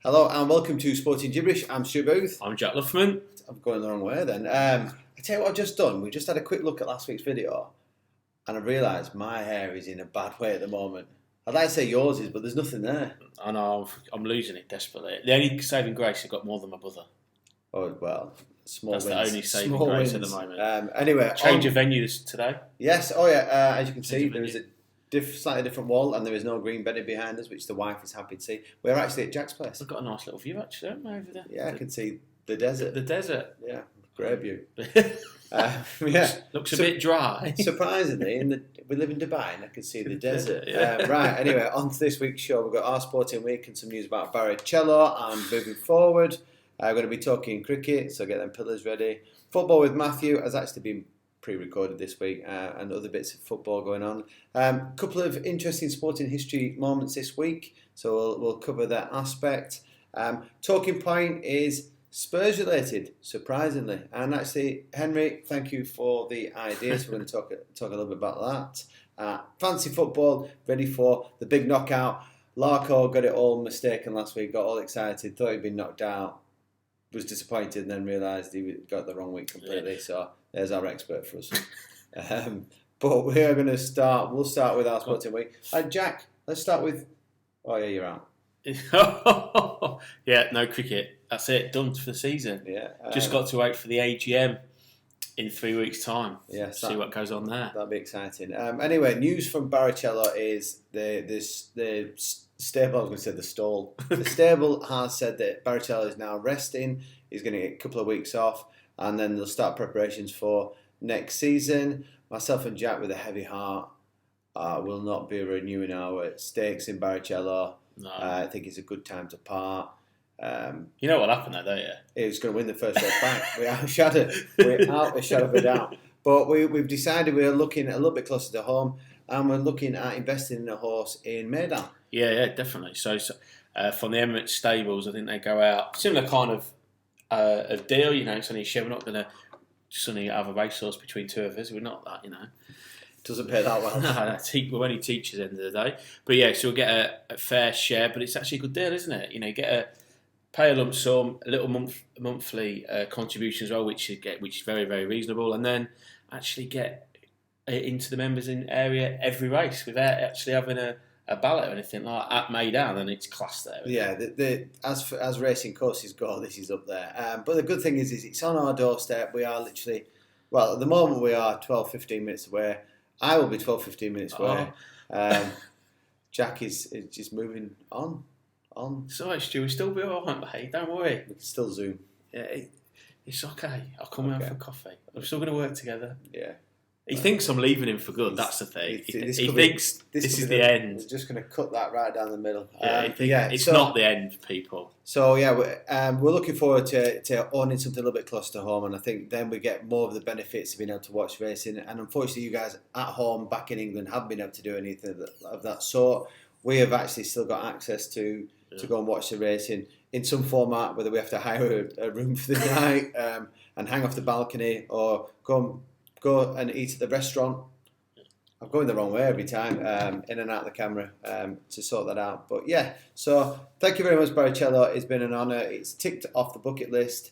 Hello and welcome to Sporting Jibberish. I'm Stu Booth. I'm Jack Luffman. I'm going the wrong way then. I tell you what I've just done. We just had a quick look at last week's video and I've realised my hair is in a bad way at the moment. I'd like to say yours is, but there's nothing there. I know, I'm losing it desperately. The only saving grace, I've got more than my brother. Oh, well, small That's wins. the only saving small grace wins. at the moment. Anyway. Change of venues today. Yes, as you can see, there is a slightly different wall and there is no green bedding behind us, which the wife is happy to see. We're actually at Jack's place. We've got a nice little view actually, haven't we, over there? Yeah, I can see the desert. The desert. Yeah, great view. Looks a bit dry. Surprisingly, we live in Dubai and I can see the desert. Right, anyway, on to this week's show. We've got our sporting week and some news about Barichello and moving forward. We're going to be talking cricket, so get them pillars ready. Football with Matthew has actually been pre-recorded this week and other bits of football going on. Couple of interesting sporting history moments this week, so we'll cover that aspect. Talking point is Spurs related, surprisingly, and actually, Henry, thank you for the ideas. We're going to talk a little bit about that. Fancy football, ready for the big knockout. Larko got it all mistaken last week, got all excited, thought he'd been knocked out, was disappointed, and then realised he got the wrong week completely. Yeah. So there's our expert for us. But we are going to start. We'll start with our sporting week. Jack, let's start with. Oh yeah, you're out. Yeah, no cricket. That's it. Done for the season. Yeah. Just got to wait for the AGM in 3 weeks' time. Yeah. See what goes on there. That'll be exciting. Anyway, news from Barichello is the stable. I was going to say the stall. The stable has said that Barichello is now resting. He's going to get a couple of weeks off, and then they'll start preparations for next season. Myself and Jack, with a heavy heart, will not be renewing our stakes in Barichello. No. I think it's a good time to part. You know what happened there, don't you? He was going to win the first race back. We're out a shadow of a doubt. But we've decided we're looking a little bit closer to home, and we're looking at investing in a horse in Maidan. Yeah, definitely. So from the Emirates stables, I think they go out similar kind of a deal. You know, it's only we're not going to suddenly have a racehorse between two of us. We're not that, you know. Doesn't pay that well. No, we're only teachers at the end of the day. But yeah, so we'll get a fair share, but it's actually a good deal, isn't it? You know, pay a lump sum, a little monthly contribution as well, which is very, very reasonable, and then actually get into the members in area every race without actually having a ballot or anything like at Maidan, and it's class there. Yeah, as racing courses go, this is up there. But the good thing is it's on our doorstep. We are literally, well, at the moment we are 12-15 minutes away. I will be 12-15 minutes away. Jack is just moving on. So, Stu, we'll still be all right, mate. Don't worry. We can still Zoom. Yeah, it's okay. I'll come round for coffee. We're still going to work together. Yeah. He thinks I'm leaving him for good. That's the thing. He thinks this is the end. We're just going to cut that right down the middle. It's not the end, people. So yeah, we're looking forward to owning something a little bit close to home, and I think then we get more of the benefits of being able to watch racing. And unfortunately, you guys at home back in England haven't been able to do anything of that sort. We have actually still got access to go and watch the racing in some format, whether we have to hire a room for the night and hang off the balcony, or go and eat at the restaurant. I'm going the wrong way every time, in and out of the camera, to sort that out. But yeah, so thank you very much, Barichello. It's been an honour. It's ticked off the bucket list,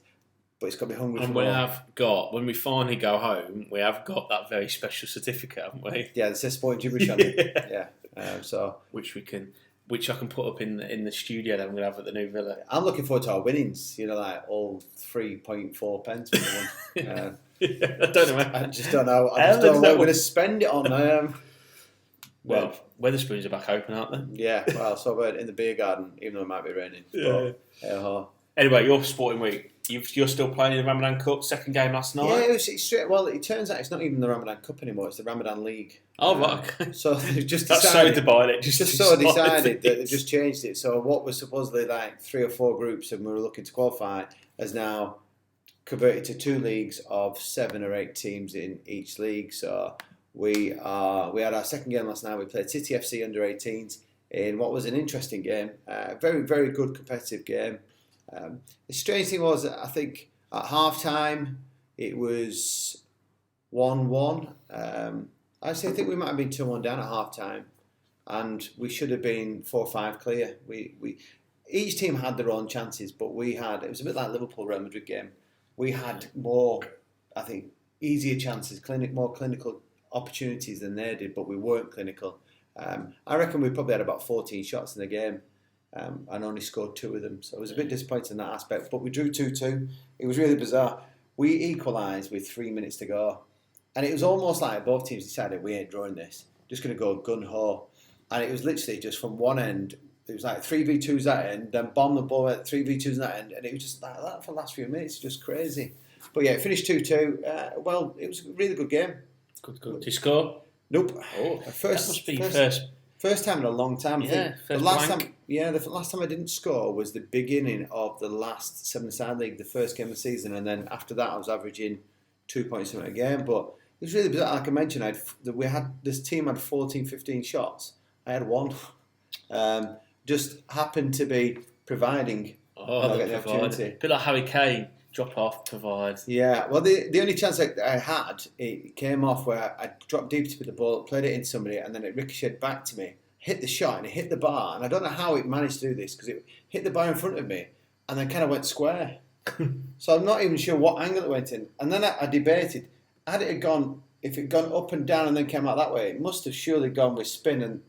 but it's got me hungry. And when we finally go home, we have got that very special certificate, haven't we? Yeah, it says Sporting Jibberish on it. Yeah. Which I can put up in the studio that I'm going to have at the new villa. I'm looking forward to our winnings. You know, like all 3.4 pence. I don't know. I just don't know. I just don't know what we're going to spend it on. Well, Wetherspoons are back open, aren't they? Yeah. Well, so we're in the beer garden, even though it might be raining. Yeah. Anyway, your sporting week. You're still playing in the Ramadan Cup, second game last night? Yeah, it turns out it's not even the Ramadan Cup anymore, it's the Ramadan League. Oh, right, okay. So they've just That's decided... so Dubai, it just decided that they've just changed it. So what was supposedly like 3 or 4 groups and we were looking to qualify has now converted to 2 leagues of 7 or 8 teams in each league. So we had our second game last night. We played City FC under-18s in what was an interesting game. Very, very good competitive game. The strange thing was, I think at half time it was 1-1. Actually, I think we might have been 2-1 down at half time, and we should have been 4-5 clear. each team had their own chances, but it was a bit like Liverpool-Real Madrid game. We had more, I think, easier chances, more clinical opportunities than they did, but we weren't clinical. I reckon we probably had about 14 shots in the game and only scored 2 of them. So it was a bit disappointing in that aspect, but we drew 2-2. It was really bizarre. We equalised with 3 minutes to go. And it was almost like both teams decided we ain't drawing this. Just going to go gun-ho. And it was literally just from one end, it was like 3v2s that end, then bomb the ball at 3v2s that end. And it was just like that for the last few minutes, just crazy. But yeah, it finished 2-2. Well, it was a really good game. Good. Did you score? Nope. Oh, that must be first time in a long time. Yeah, the last time I didn't score was the beginning of the last 7-side league, the first game of the season, and then after that I was averaging 2 points a game. But it was really bizarre. Like I mentioned, this team had 14, 15 shots. I had 1. Just happened to be providing. The opportunity. A bit like Harry Kane. Drop off, provide. Yeah, well, the only chance I had, it came off where I dropped deep to the ball, played it in somebody, and then it ricocheted back to me, hit the shot, and it hit the bar. And I don't know how it managed to do this, because it hit the bar in front of me, and then kind of went square. So I'm not even sure what angle it went in. And then I debated, if it had gone up and down and then came out that way, it must have surely gone with spin. And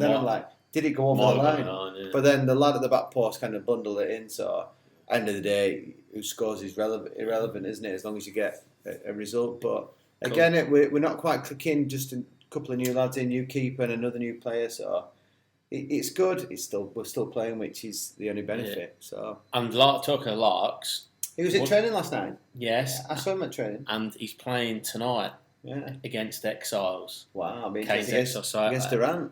then I'm like, did it go over the line? Yeah. But then the lad at the back post kind of bundled it in, so end of the day, who scores is irrelevant, isn't it? As long as you get a result. But again, we're not quite clicking. Just a couple of new lads in, new keeper and another new player. So it's good. We're still playing, which is the only benefit. Yeah. So and talking of Larks, he was at training last night. Yes, I saw him at training, and he's playing tonight. Yeah, against Exiles. Wow, I mean, against Durant.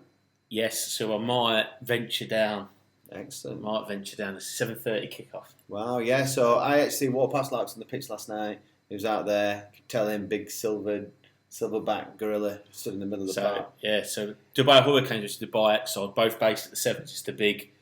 Yes, so I might venture down. Excellent. Might venture down. It's a 7:30 kickoff. Wow, yeah. So I actually walked past Larks on the pitch last night. He was out there. Could tell him, big silverback gorilla stood in the middle of the park. Yeah. So Dubai Hurricanes, which is Dubai Exile, both based at the Sevens. Just a big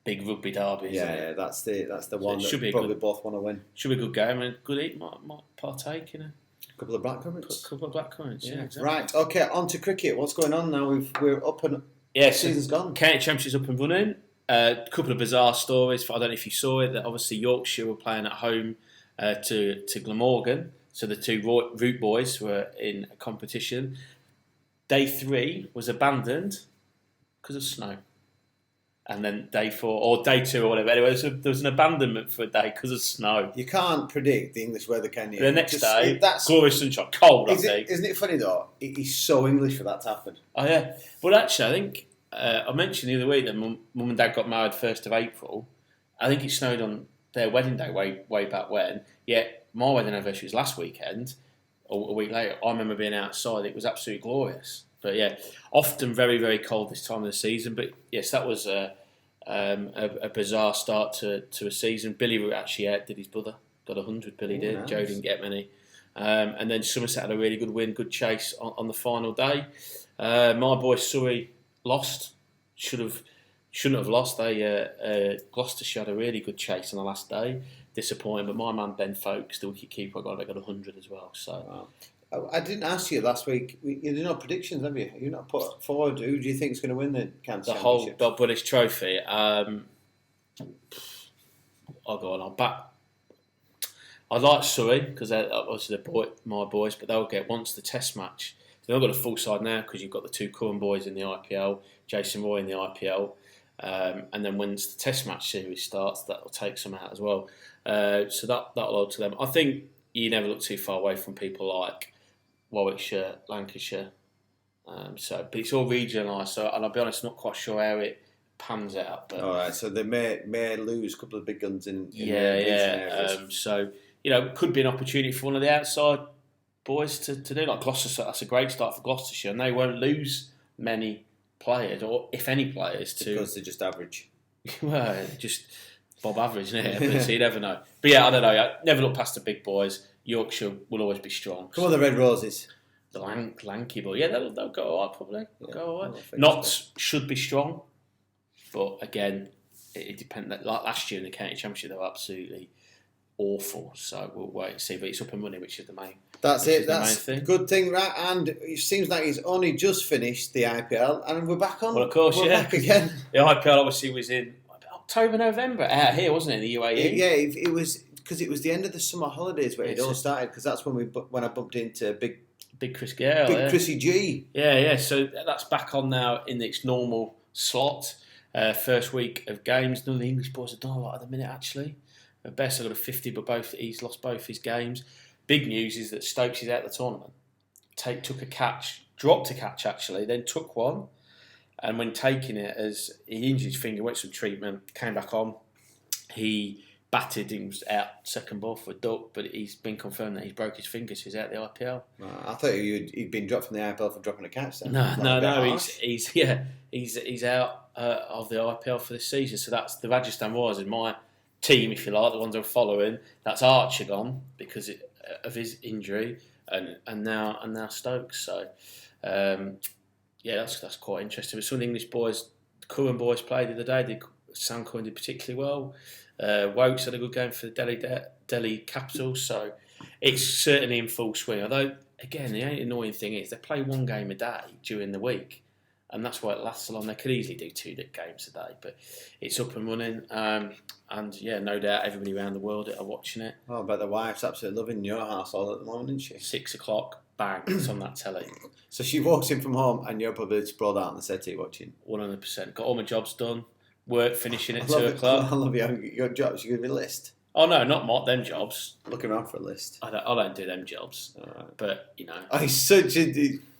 rugby derby. Yeah, that's the one that probably both want to win. Should be a good game, and good eat might partake in a couple of blackcurrants. Yeah, exactly. Right. Okay. On to cricket. What's going on now? We're up and season's gone. County Championship's up and running. A couple of bizarre stories. I don't know if you saw it. That obviously Yorkshire were playing at home to Glamorgan, so the 2 Root boys were in a competition. Day 3 was abandoned because of snow, and then day 4 or day 2 or whatever. Anyway, there was an abandonment for a day because of snow. You can't predict the English weather, can you? The next day, glorious sunshine, cold. Isn't it funny though? It's so English for that to happen. Oh yeah. Well, actually, I think. I mentioned the other week that Mum and Dad got married 1st of April. I think it snowed on their wedding day way back when. Yet my wedding anniversary was last weekend, or a week later. I remember being outside. It was absolutely glorious. But yeah, often very, very cold this time of the season. But yes, that was a bizarre start to a season. Billy actually did his brother. Got 100, Billy did. Nice. Joe didn't get many. And then Somerset had a really good win, good chase on the final day. My boy Surrey lost. Shouldn't have lost. Gloucestershire had a really good chase on the last day. Disappointing, but my man Ben Folkes, the wicket keeper, got 100 as well. So I didn't ask you last week. You did no predictions, have you? You've not put forward. Who do you think is going to win the County Championship? The whole British Trophy. I'll go on. I'll back. I like Surrey because they're obviously my boys, but they'll get once the Test match. They've got a full side now because you've got the 2 Curran boys in the IPL, Jason Roy in the IPL, and then once the Test match series starts, that'll take some out as well. So that'll hold to them. I think you never look too far away from people like Warwickshire, Lancashire. But it's all regionalised. And I'll be honest, not quite sure how it pans out. But all right, so they may lose a couple of big guns in areas. So it could be an opportunity for one of the outside boys to do like Gloucestershire. That's a great start for Gloucestershire, and they won't lose many players, or if any players, because they're just average. Well, just Bob average, isn't it? So you never know. But yeah, I don't know. I never look past the big boys. Yorkshire will always be strong. Come on, the Red Roses. The lanky boy. Yeah, they'll go all right, probably. They'll go all right. Notts should be strong, but again, it depends. Like last year in the county championship, they were absolutely awful. So we'll wait and see. But it's up and running, which is the main. That's it. That's a good thing, right? And it seems like he's only just finished the IPL, and we're back on. Well, of course, we're back again. The IPL obviously was in about October, November out here, wasn't it? In the UAE. It was because it was the end of the summer holidays where it all started. Because that's when I bumped into Big Chris Gale, Chrissy G. Yeah. So that's back on now in its normal slot. First week of games. None of the English boys have done a lot at the minute, actually. At best, I got a 50, but he's lost both his games. Big news is that Stokes is out of the tournament. Took a catch, dropped a catch actually, then took one, and when taking it, as he injured his finger, went some treatment, came back on. He batted, he was out second ball for a duck, but he's been confirmed that he's broke his finger, so he's out of the IPL. I thought he'd been dropped from the IPL for dropping a catch. Then. No. He's out of the IPL for this season. So that's the Raddison Royals in my team, if you like, the ones I'm following. That's Archer gone because of his injury, and now Stokes. So that's quite interesting. But some of the English boys, the Curran boys played the other day. Sam Curran did particularly well. Wokes had a good game for the Delhi Capitals, so it's certainly in full swing. Although, again, the only annoying thing is they play one game a day during the week, and that's why it lasts so long. They could easily do 2 games a day, but it's up and running. And no doubt everybody around the world are watching it. Oh, but the wife's absolutely loving your household at the moment, isn't she? 6 o'clock, bang, it's on that telly. So she walks in from home, and you're probably sprawled out on the settee watching. 100%. Got all my jobs done. Work finishing at 2 o'clock. I love your jobs. You give me a list. Oh no, not them jobs. Looking around for a list. I don't do them jobs. Right. But he's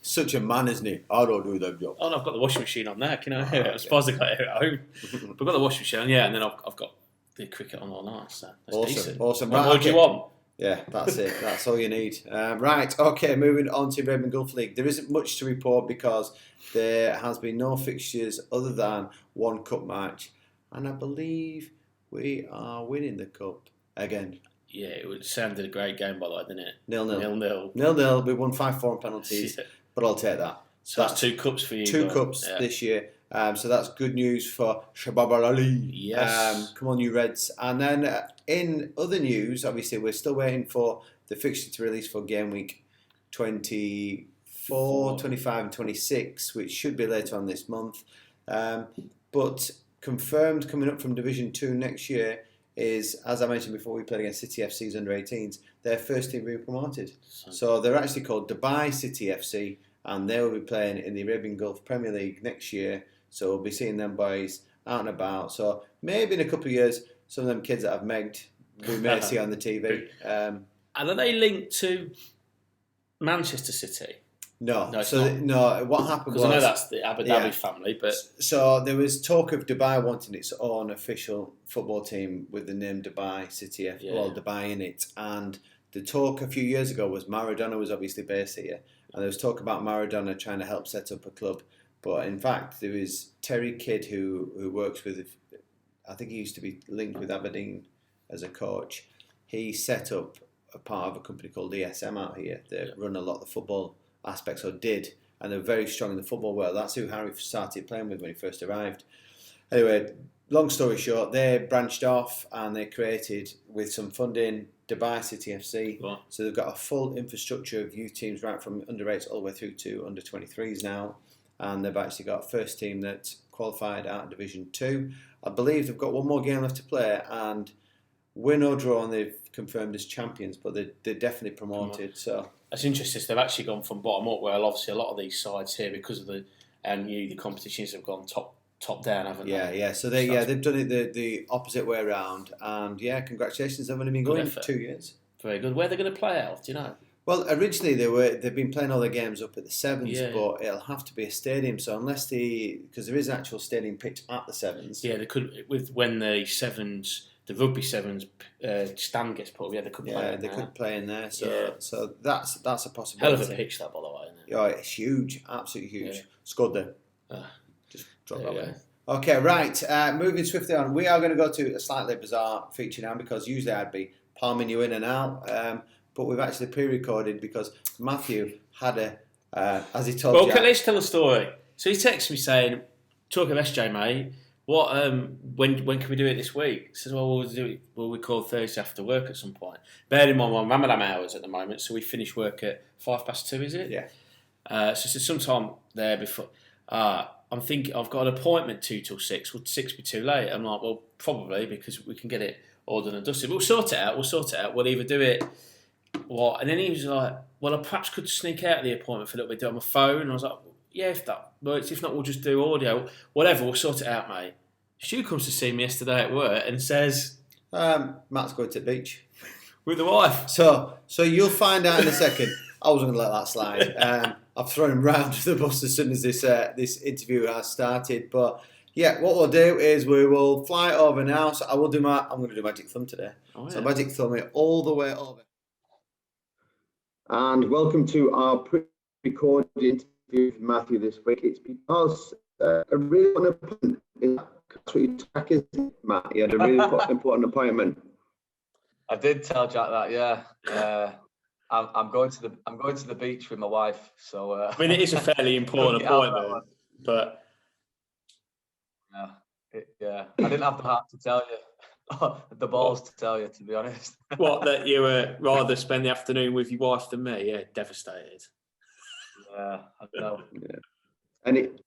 such a man, isn't he? I don't do them jobs. Oh no, I've got the washing machine on there. Can I hear it? I suppose I got it at home. But I've got the washing machine on, and then I've got the cricket on all night. So that's decent. Awesome. What do you want? Yeah, that's it. That's all you need. Right, okay, moving on to Arabian Gulf League. There isn't much to report because there has been no fixtures other than one cup match. And I believe we are winning the cup again. Yeah, it sounded a great game by the way, didn't it? 0-0. 0-0. We won 5-4 on penalties, but I'll take that. So that's 2 cups for you. 2 cups this year. So that's good news for Shabab Ali. Yes. Come on, you Reds. And then in other news, obviously, we're still waiting for the fixture to release for game week 24, 25 and 26, which should be later on this month. But confirmed coming up from Division 2 next year is, as I mentioned before, we played against City FC's under 18s, their first team being promoted. So they're actually called Dubai City FC, and they will be playing in the Arabian Gulf Premier League next year. So we'll be seeing them boys out and about. So maybe in a couple of years, some of them kids that I've megged, we may see on the TV. And are they linked to Manchester City? No. What happened was... Because I know that's the Abu Dhabi family, but... So there was talk of Dubai wanting its own official football team with the name Dubai City Dubai in it. And the talk a few years ago was Maradona was obviously based here. And there was talk about Maradona trying to help set up a club. But in fact, there was Terry Kidd who works with... I think he used to be linked with Aberdeen as a coach. He set up a part of a company called ESM out here that run a lot of the football aspects, or did, and they're very strong in the football world. That's who Harry started playing with when he first arrived. Anyway, long story short, they branched off and they created, with some funding, Dubai City FC. Wow. So they've got a full infrastructure of youth teams right from under 8s all the way through to under 23s now, and they've actually got a first team that qualified out of Division 2. I believe they've got one more game left to play, and win or draw, and they've confirmed as champions, but they're definitely promoted. So that's interesting. They've actually gone from bottom up. Well, obviously a lot of these sides here, because of the the competitions have gone top down, haven't they? Yeah. So they've done it the opposite way around, and congratulations. They've only been going for 2 years. Very good. Where are they going to play out? Do you know? Well, originally they've been playing all their games up at the Sevens, but it'll have to be a stadium. So unless because there is an actual stadium pitch at the Sevens. Yeah, they could when the Sevens. The rugby sevens stand gets put. Yeah, they could play. Yeah, they could play in there. So that's a possibility. Hell of a pitch that, by the way. Isn't it? Yeah, it's huge, absolutely huge. Yeah. Scored there. Just drop that Yeah. way. Okay, right. Moving swiftly on, we are going to go to a slightly bizarre feature now, because usually I'd be palming you in and out, but we've actually pre-recorded because Matthew had as he told you. Well, let's tell a story. So he texted me saying, "Talk of SJ, mate. What? When can we do it this week?" He says, "Well, we'll do it. We'll record Thursday after work at some point." Bear in mind, Ramadan hours at the moment, so we finish work at 2:05. Is it? Yeah. So sometime there before. I'm thinking I've got an appointment 2 till 6. Would 6 be too late? I'm like, well, probably, because we can get it all done and dusted. We'll sort it out. We'll either do it. What? And then he was like, well, I perhaps could sneak out of the appointment for a little bit, do it on my phone. And I was like, yeah, if that works. If not, we'll just do audio. Whatever, we'll sort it out, mate. Stu comes to see me yesterday at work and says, Matt's going to the beach. With the wife. So you'll find out in a second. I wasn't going to let that slide. I've thrown him round the bus as soon as this interview has started. But yeah, what we'll do is we will fly over now. So I'm going to do Magic Thumb today. Oh, yeah. So Magic Thumb it all the way over. And welcome to our pre-recorded interview with Matthew this week. It's because a really important appointment. That's what you track, isn't it, Matt? You had a really important appointment. I did tell Jack that, yeah. I'm going to the beach with my wife. So I mean, it is a fairly important appointment, but yeah, I didn't have the heart to tell you, the balls to tell you, to be honest. What, that you rather spend the afternoon with your wife than me? Yeah, devastated. Yeah, I know. Yeah.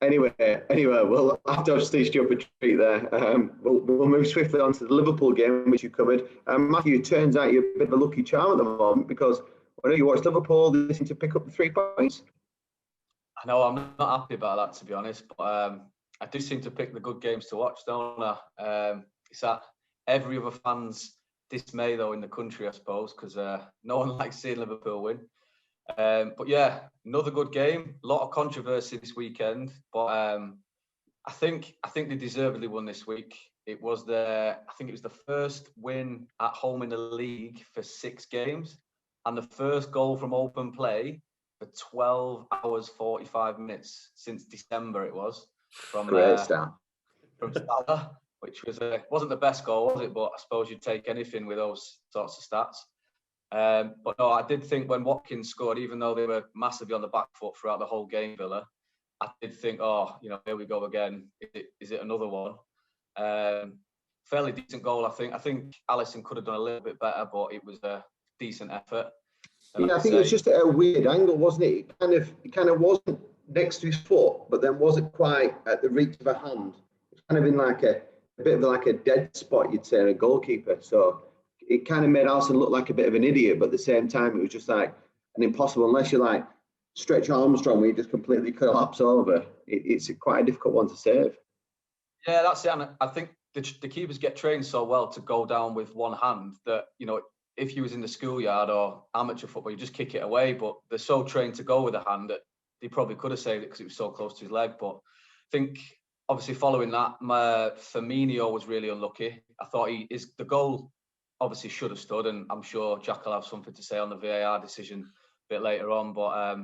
Anyway, well, after I've stitched you up a treat there, we'll move swiftly on to the Liverpool game, which you covered. Matthew, it turns out you're a bit of a lucky charm at the moment, because when you watched Liverpool, they seem to pick up the 3 points. I know, I'm not happy about that, to be honest, but I do seem to pick the good games to watch, don't I? It's at every other fan's dismay, though, in the country, I suppose, because no one likes seeing Liverpool win. But yeah, another good game. A lot of controversy this weekend, but I think they deservedly won this week. I think it was the first win at home in the league for 6 games, and the first goal from open play for 12 hours 45 minutes since December. It was from Salah, which wasn't the best goal, was it? But I suppose you'd take anything with those sorts of stats. But no, I did think when Watkins scored, even though they were massively on the back foot throughout the whole game, Villa, I did think, here we go again. Is it another one? Fairly decent goal, I think. I think Alisson could have done a little bit better, but it was a decent effort. And yeah, I think it was just at a weird angle, wasn't it? It kind of wasn't next to his foot, but then wasn't quite at the reach of a hand. It's kind of in like a bit of like a dead spot, you'd say, in a goalkeeper. So it kind of made Alisson look like a bit of an idiot, but at the same time, it was just like an impossible, unless you like Stretch Armstrong, where you just completely collapse over. It's quite a difficult one to save. Yeah, that's it. And I think the keepers get trained so well to go down with one hand that, if you was in the schoolyard or amateur football, you just kick it away. But they're so trained to go with a hand that they probably could have saved it because it was so close to his leg. But I think, obviously, following that, Firmino was really unlucky. I thought the goal obviously should have stood, and I'm sure Jack will have something to say on the VAR decision a bit later on. But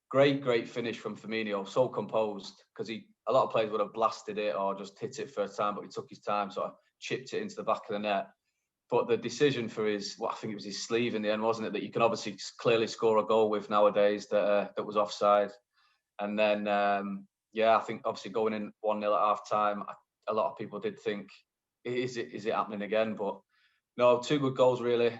great finish from Firmino, so composed, because a lot of players would have blasted it or just hit it first time, but he took his time, sort of chipped it into the back of the net. But the decision for I think it was his sleeve in the end, wasn't it, that you can obviously clearly score a goal with nowadays that was offside. And then, I think obviously going in 1-0 at half time, a lot of people did think, is it happening again? But no, 2 good goals, really.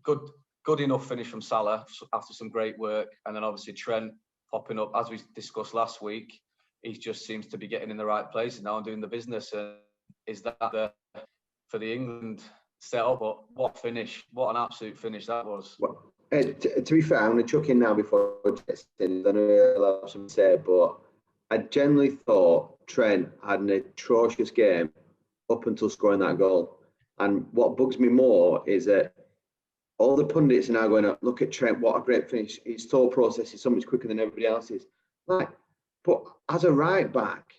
Good enough finish from Salah after some great work. And then obviously Trent popping up, as we discussed last week. He just seems to be getting in the right places now and doing the business. And is that for the England setup? But what finish. What an absolute finish that was. Well, to be fair, I'm going to chuck in now before testing. I know I'll have something to say, but I generally thought Trent had an atrocious game up until scoring that goal. And what bugs me more is that all the pundits are now going, look at Trent, what a great finish. His thought process is so much quicker than everybody else's. But as a right back,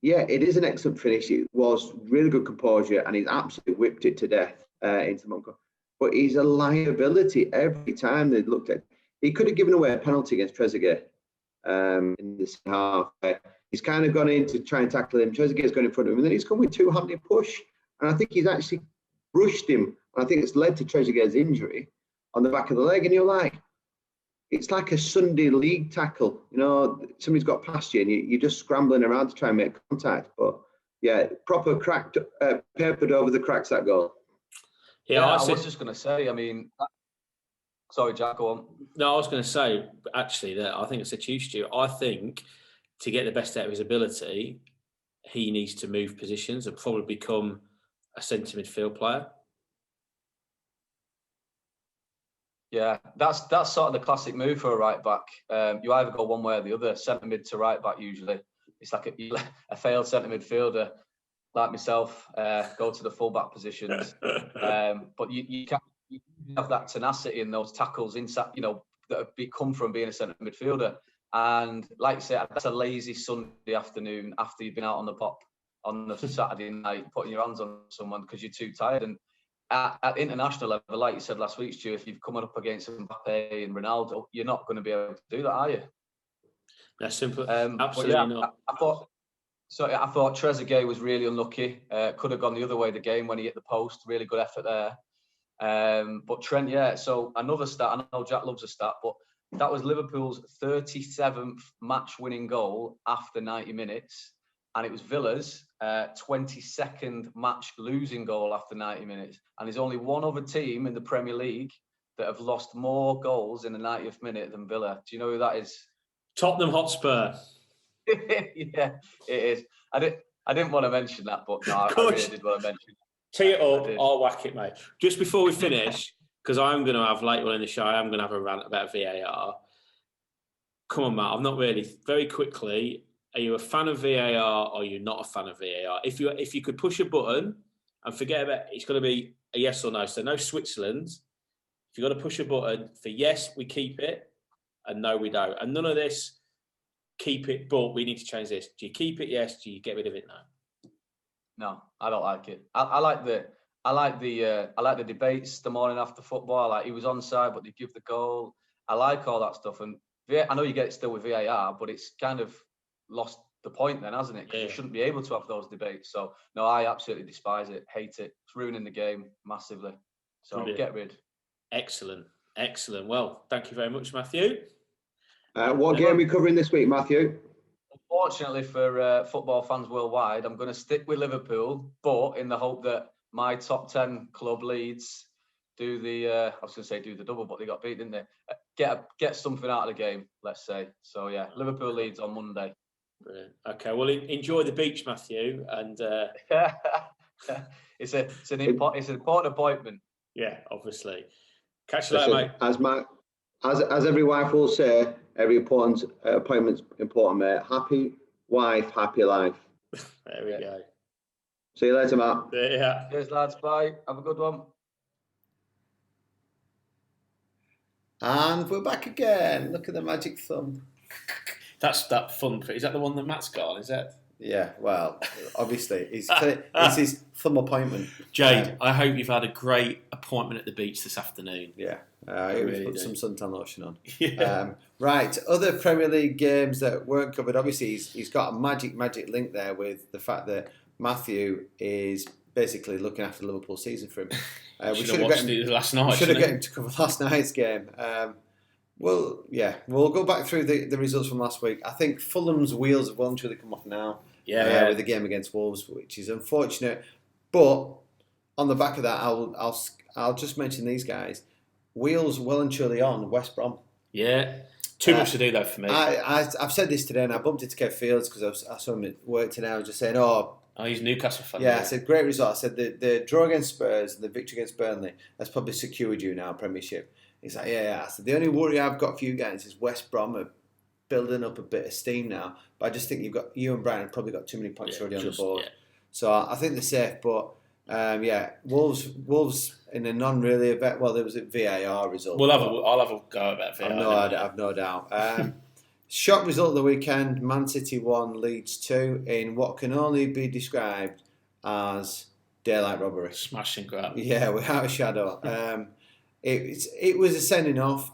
yeah, it is an excellent finish. It was really good composure, and he's absolutely whipped it to death into Monco. But he's a liability every time they looked at. He could have given away a penalty against Trezeguet in the second half. He's kind of gone in to try and tackle him. Trezeguet's gone in front of him, and then he's come with 2-handed push. And I think he's actually brushed him. And I think it's led to Trezeguet's injury on the back of the leg. And you're like, it's like a Sunday league tackle. Somebody's got past you and you're just scrambling around to try and make contact. But yeah, proper cracked, papered over the cracks, that goal. Yeah, I was just going to say, sorry, Jack, go on. No, I was going to say, actually, that I think it's a you, Stu. I think to get the best out of his ability, he needs to move positions and probably become a centre midfield player. Yeah, that's sort of the classic move for a right back. You either go one way or the other, centre mid to right back usually. It's like a failed centre midfielder like myself, go to the full back positions. But you can't have that tenacity in those tackles inside, that have come from being a centre midfielder. And like you said, that's a lazy Sunday afternoon after you've been out on the pop on the Saturday night, putting your hands on someone because you're too tired. And at international level, like you said last week, Stu, if you've come up against Mbappe and Ronaldo, you're not going to be able to do that, are you? That's simple. Absolutely not. I thought Trezeguet was really unlucky. Could have gone the other way the game when he hit the post. Really good effort there. But Trent, so another stat. I know Jack loves a stat, but that was Liverpool's 37th match-winning goal after 90 minutes. And it was Villa's 22nd match-losing goal after 90 minutes. And there's only one other team in the Premier League that have lost more goals in the 90th minute than Villa. Do you know who that is? Tottenham Hotspur. Yeah, it is. I didn't want to mention that, but no, I really did want to mention it. Tee it up, I'll whack it, mate. Just before we finish, because I'm going to have later on in the show, I'm going to have a rant about VAR. Come on, Matt. I'm not really. Very quickly, are you a fan of VAR or are you not a fan of VAR? If you could push a button and forget about it's going to be a yes or no. So no Switzerland. If you've got to push a button for yes, we keep it, and no, we don't. And none of this. Keep it, but we need to change this. Do you keep it? Yes. Do you get rid of it? No. No, I don't like it. I like the debates the morning after football. Like he was onside, but they give the goal. I like all that stuff. And I know you get it still with VAR, but it's kind of lost the point then, hasn't it? Because you shouldn't be able to have those debates. So no, I absolutely despise it, hate it. It's ruining the game massively. So get rid. Excellent. Well, thank you very much, Matthew. What game are we covering this week, Matthew? Unfortunately for football fans worldwide, I'm going to stick with Liverpool, but in the hope that my top 10 club Leeds do the, I was going to say do the double, but they got beat, didn't they? Get something out of the game, let's say. So yeah, Liverpool Leeds on Monday. Brilliant. Okay, well, enjoy the beach, Matthew, and it's an important appointment. Yeah, obviously. Catch you later, mate. As every wife will say, every appointment's important, mate. Happy wife, happy life. There we go. See you later, Matt. Yeah. Cheers, lads. Bye. Have a good one. And we're back again. Look at the magic thumb. That's that fun. Is that the one that Matt's got on, is it? Yeah, well, obviously, it's his thumb appointment. Jade, I hope you've had a great appointment at the beach this afternoon. Yeah, really put some suntan lotion on. Yeah. Right, other Premier League games that weren't covered. Obviously, he's got a magic link there with the fact that Matthew is basically looking after the Liverpool season for him. We should have watched it last night. Should have got him to cover last night's game. Well, yeah, we'll go back through the results from last week. I think Fulham's wheels have well and truly come off now. Yeah. With the game against Wolves, which is unfortunate. But on the back of that, I'll just mention these guys. Wheels well and truly on West Brom. Yeah, too much to do though for me. I've said this today, and I bumped into Kev Fields because I saw him at work today. I was just saying, he's a Newcastle fan. Yeah, I said great result. I said the draw against Spurs and the victory against Burnley has probably secured you now Premiership. He's like, yeah. I said the only worry I've got for you guys is West Brom are building up a bit of steam now, but I just think you and Brian have probably got too many points already on the board. Yeah. So I think they're safe, but Wolves in a non-really event. Well, there was a VAR result. I'll have a go at VAR. I've no doubt. Shock result of the weekend: Man City 1, Leeds 2, in what can only be described as daylight robbery. Smash and grab. Yeah, without a shadow. It was a sending off.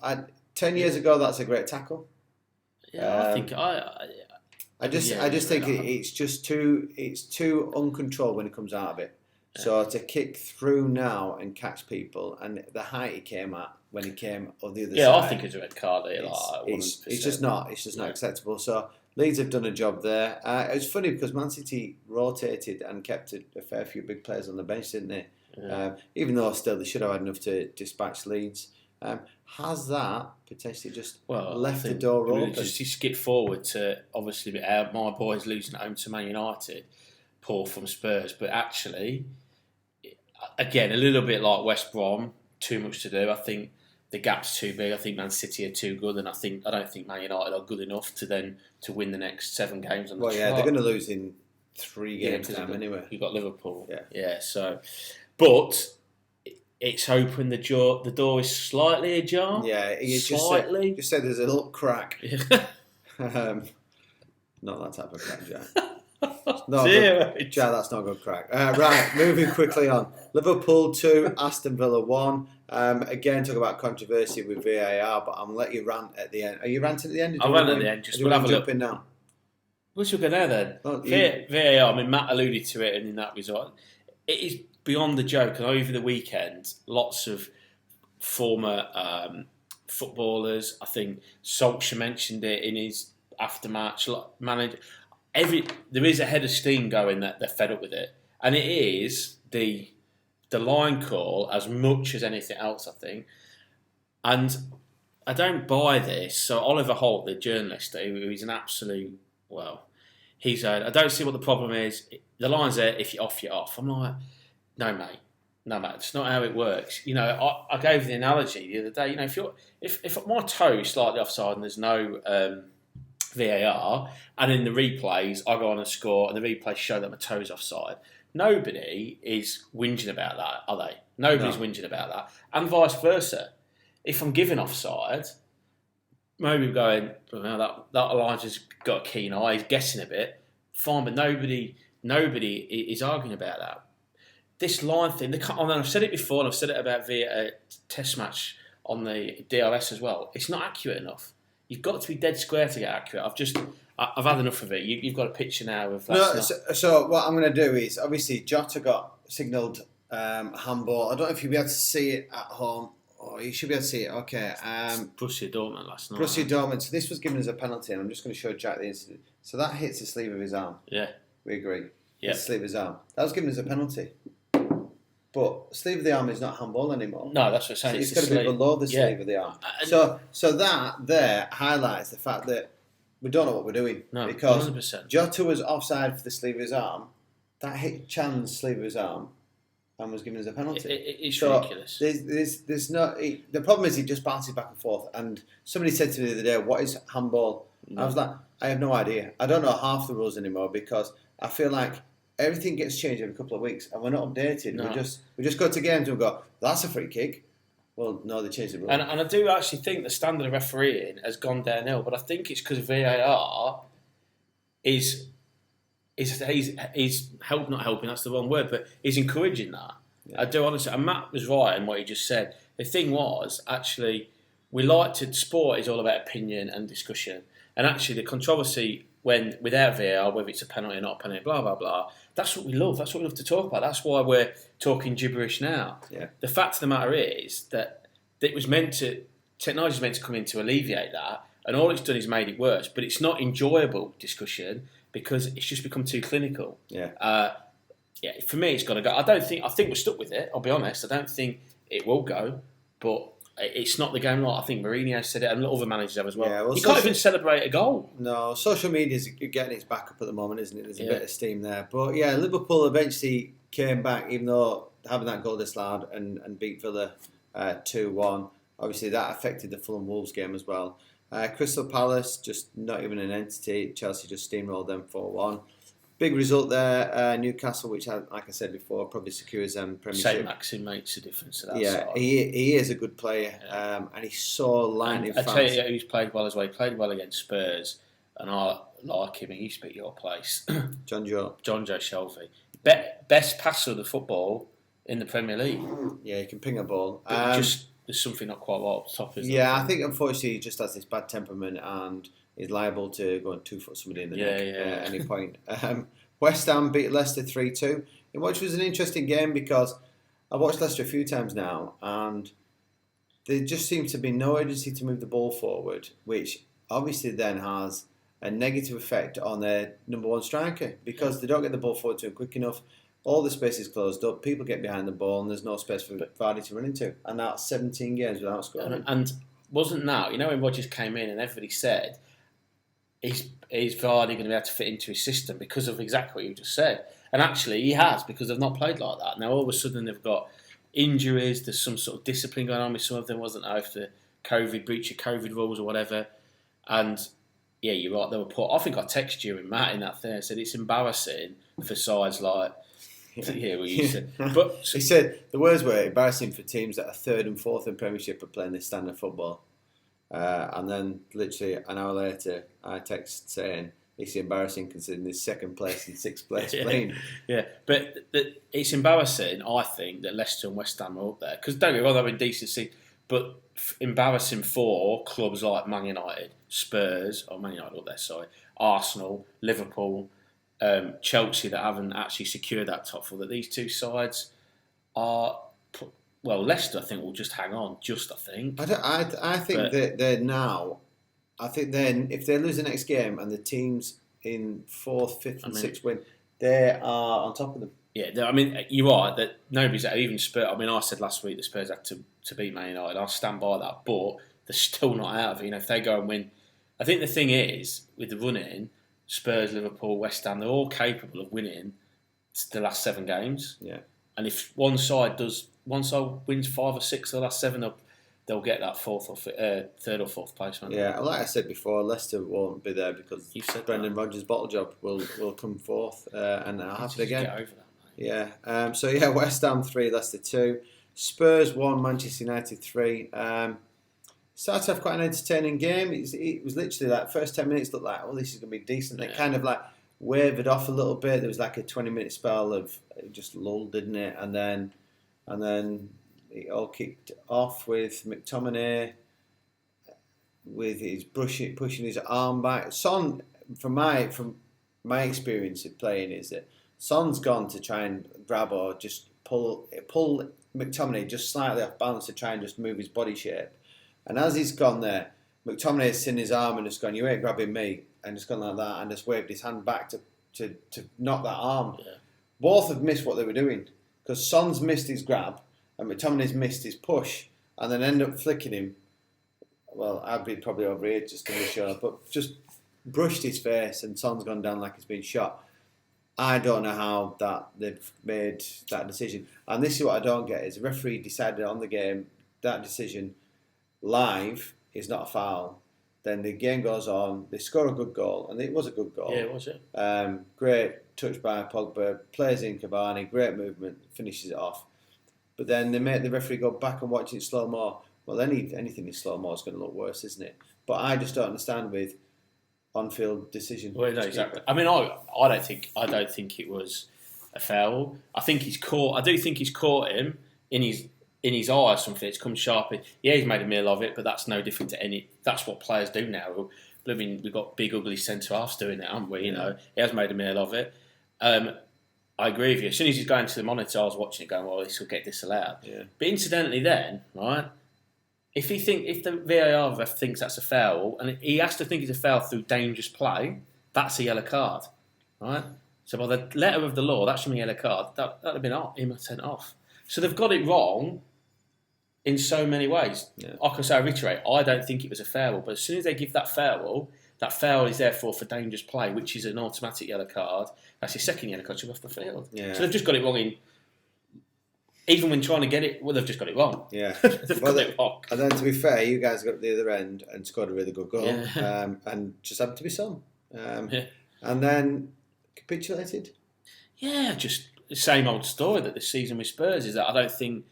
10 years ago, that's a great tackle. Yeah, I think I just think it's too uncontrolled when it comes out of it. Yeah. So to kick through now and catch people, and the height he came at when he came on the other side. Yeah, I think it's a red card. It's just not acceptable. So Leeds have done a job there. It was funny because Man City rotated and kept a fair few big players on the bench, didn't they? Yeah. Even though still they should have had enough to dispatch Leeds. Has that potentially just Well, left the door open? Just to skip forward to obviously my boys losing at home to Man United, poor from Spurs, but actually, again, a little bit like West Brom, too much to do. I think the gap's too big. I think Man City are too good, and I don't think Man United are good enough to win the next 7 games on the Well, yeah, trot. they're going to lose in 3 games anyway. You've got Liverpool. Yeah. So, but it's open. The door is slightly ajar. Yeah, slightly. Just say there's a little crack. Not that type of crack, Jack. Jack, that's not a good crack. Right, moving quickly on. Liverpool 2, Aston Villa 1. Again, talk about controversy with VAR, but I'm going to let you rant at the end. Are you ranting at the end? I'll rant at the end. Just we'll have a look. In now? We'll go there then. VAR, I mean, Matt alluded to it in that result. It is beyond the joke. And over the weekend, lots of former footballers, I think Solskjaer mentioned it in his aftermatch manager. There is a head of steam going that they're fed up with it. And it is the line call as much as anything else, I think. And I don't buy this. So Oliver Holt, the journalist, who's an absolute, he said, I don't see what the problem is. The line's there, if you're off. I'm like, no, mate, it's not how it works. I gave the analogy the other day. If my toe is slightly offside and there's no VAR, and in the replays I go on and score, and the replays show that my toe's offside, nobody is whinging about that, are they? Nobody's whinging about that, and vice versa. If I'm given offside, maybe going, that Elijah's got a keen eye, he's guessing a bit, fine, but nobody is arguing about that. This line thing, I've said it before, and I've said it about the test match on the DRS as well. It's not accurate enough. You've got to be dead square to get accurate. I've had enough of it. You've got a picture now of that. So what I'm going to do is, obviously, Jota got signalled handball. I don't know if you'll be able to see it at home. Oh, you should be able to see it. Okay. Borussia Dortmund last night. Borussia Dortmund. So this was given as a penalty, and I'm just going to show Jack the incident. So that hits the sleeve of his arm. Yeah. We agree. Yeah. The sleeve of his arm. That was given as a penalty. But sleeve of the arm is not handball anymore. No, that's what I'm saying. So it's got to be below the sleeve of the arm. So that there highlights the fact that we don't know what we're doing. No, because 100%. Jota was offside for the sleeve of his arm. That hit Chan's sleeve of his arm and was given as a penalty. It's ridiculous. There's no. The problem is it just bounces back and forth. And somebody said to me the other day, "What is handball?" I was like, I have no idea. I don't know half the rules anymore because I feel like everything gets changed every couple of weeks, and we're not updated. No. We just go to games and we go, "That's a free kick." Well, no, they changed the rules. And I do actually think the standard of refereeing has gone downhill, but I think it's because VAR is not helping. That's the wrong word, but he's encouraging that. Yeah. I do honestly. And Matt was right in what he just said. The thing was actually sport is all about opinion and discussion, and actually the controversy when without VAR, whether it's a penalty or not a penalty, blah blah blah. That's what we love. That's what we love to talk about. That's why we're talking gibberish now. Yeah. The fact of the matter is that technology is meant to come in to alleviate that, and all it's done is made it worse. But it's not enjoyable discussion because it's just become too clinical. Yeah. For me, it's got to go. I think we're stuck with it. I'll be honest. I don't think it will go, but it's not the game like I think Mourinho said it, and other managers have as well. Yeah, you can't even celebrate a goal. No, social media is getting its back up at the moment, isn't it? There's a bit of steam there. But yeah, Liverpool eventually came back, even though having that goal disallowed and beat Villa 2-1. Obviously, that affected the Fulham Wolves game as well. Crystal Palace, just not even an entity. Chelsea just steamrolled them 4-1. Big result there. Newcastle, which, like I said before, probably secures them Premiership. Saint Maxim makes a difference to that side. He is a good player, and he's so lightning fast. I tell you who's played well as well. He played well against Spurs, and I like him. He used to be at your place. John Joe Shelby. Best passer of the football in the Premier League. Yeah, he can ping a ball. Just there's something not quite right up the top. I think unfortunately he just has this bad temperament and is liable to go and 2-foot somebody in the neck at any point. West Ham beat Leicester 3-2, which was an interesting game because I've watched Leicester a few times now and there just seems to be no urgency to move the ball forward, which obviously then has a negative effect on their number one striker because they don't get the ball forward to him quick enough. all the space is closed up. People get behind the ball, and there's no space for Vardy to run into. And that's 17 games without scoring. And wasn't that, when Rodgers came in and everybody said, is Vardy going to be able to fit into his system because of exactly what you just said? And actually, he has, because they've not played like that. Now, all of a sudden, they've got injuries. There's some sort of discipline going on with some of them. Wasn't there, if the breach of COVID rules or whatever. And yeah, you're right. They were put. I think I texted you and Matt in that thing. I said it's embarrassing for sides like. Yeah, what you said. But he said the words were embarrassing for teams that are third and fourth in Premiership are playing this standard football. And then literally an hour later, I text saying it's embarrassing considering this second place and sixth place playing. Yeah, but it's embarrassing, I think, that Leicester and West Ham are up there. Because don't get me wrong, they're in decency, but embarrassing for clubs like Man United, Spurs, or Man United up there, sorry, Arsenal, Liverpool, Chelsea that haven't actually secured that top four. That these two sides are. Well, Leicester, I think, will just hang on. I think that they're now. I think then if they lose the next game and the teams in fourth, fifth, and sixth win, they are on top of them. Yeah, I mean, you're right that nobody's even Spurs. I mean, I said last week the Spurs had to beat Man United. I'll stand by that, but they're still not out of it. If they go and win, I think the thing is with the run-in, Spurs, Liverpool, West Ham, they're all capable of winning the last 7 games. Yeah, and if one side wins 5 or 6 of the last 7 up, they'll get that third or fourth place. Yeah, like I said before, Leicester won't be there because Brendan Rodgers' bottle job will come forth and it'll happen again. Get over that, mate. Yeah. West Ham 3, Leicester 2, Spurs 1, Manchester United 3. Started off quite an entertaining game. It was literally like first 10 minutes looked like, oh, this is going to be decent. It kind of like wavered off a little bit. There was like a 20-minute spell of it just lulled, didn't it? And then it all kicked off with McTominay with his pushing his arm back. Son, from my experience of playing, is that Son's gone to try and grab or just pull McTominay just slightly off balance to try and just move his body shape. And as he's gone there, McTominay's seen his arm and just gone, you ain't grabbing me, and just gone like that and just waved his hand back to knock that arm. Yeah. Both have missed what they were doing because Son's missed his grab and McTominay's missed his push and then end up flicking him. Well, I'd be probably over here just to be sure, but just brushed his face and Son's gone down like he's been shot. I don't know how that they've made that decision. And this is what I don't get is the referee decided on the game that decision live is not a foul. Then the game goes on, they score a good goal, and it was a good goal. Yeah, it was, yeah. Great touch by Pogba, plays in Cavani, great movement, finishes it off. But then they make the referee go back and watch it slow-mo. Well, anything in slow-mo is going to look worse, isn't it? But I just don't understand with on-field decision. Well, no, exactly. I mean, I don't think it was a foul. I do think he's caught him in his eye or something. It's come sharply. Yeah, he's made a meal of it, but that's no different to any. That's what players do now. I mean, we've got big ugly centre halves doing it, haven't we? You know, he has made a meal of it. I agree with you. As soon as he's going to the monitor, I was watching it, going, "Well, this will get disallowed." Yeah. But incidentally, then, right? If the VAR ref thinks that's a foul, and he has to think it's a foul through dangerous play, that's a yellow card, right? So by the letter of the law, that should be a yellow card. That'd have been him sent off. So they've got it wrong in so many ways. Yeah. Like I say, I reiterate, I don't think it was a foul, but as soon as they give that foul is therefore for dangerous play, which is an automatic yellow card. That's his second yellow card, off the field. Yeah. So they've just got it wrong even when trying to get it, well, they've just got it wrong. Yeah. They've got it wrong. And then to be fair, you guys got the other end and scored a really good goal. Yeah. And just happened to be Son. And then capitulated. Yeah, just the same old story that this season with Spurs is that I don't think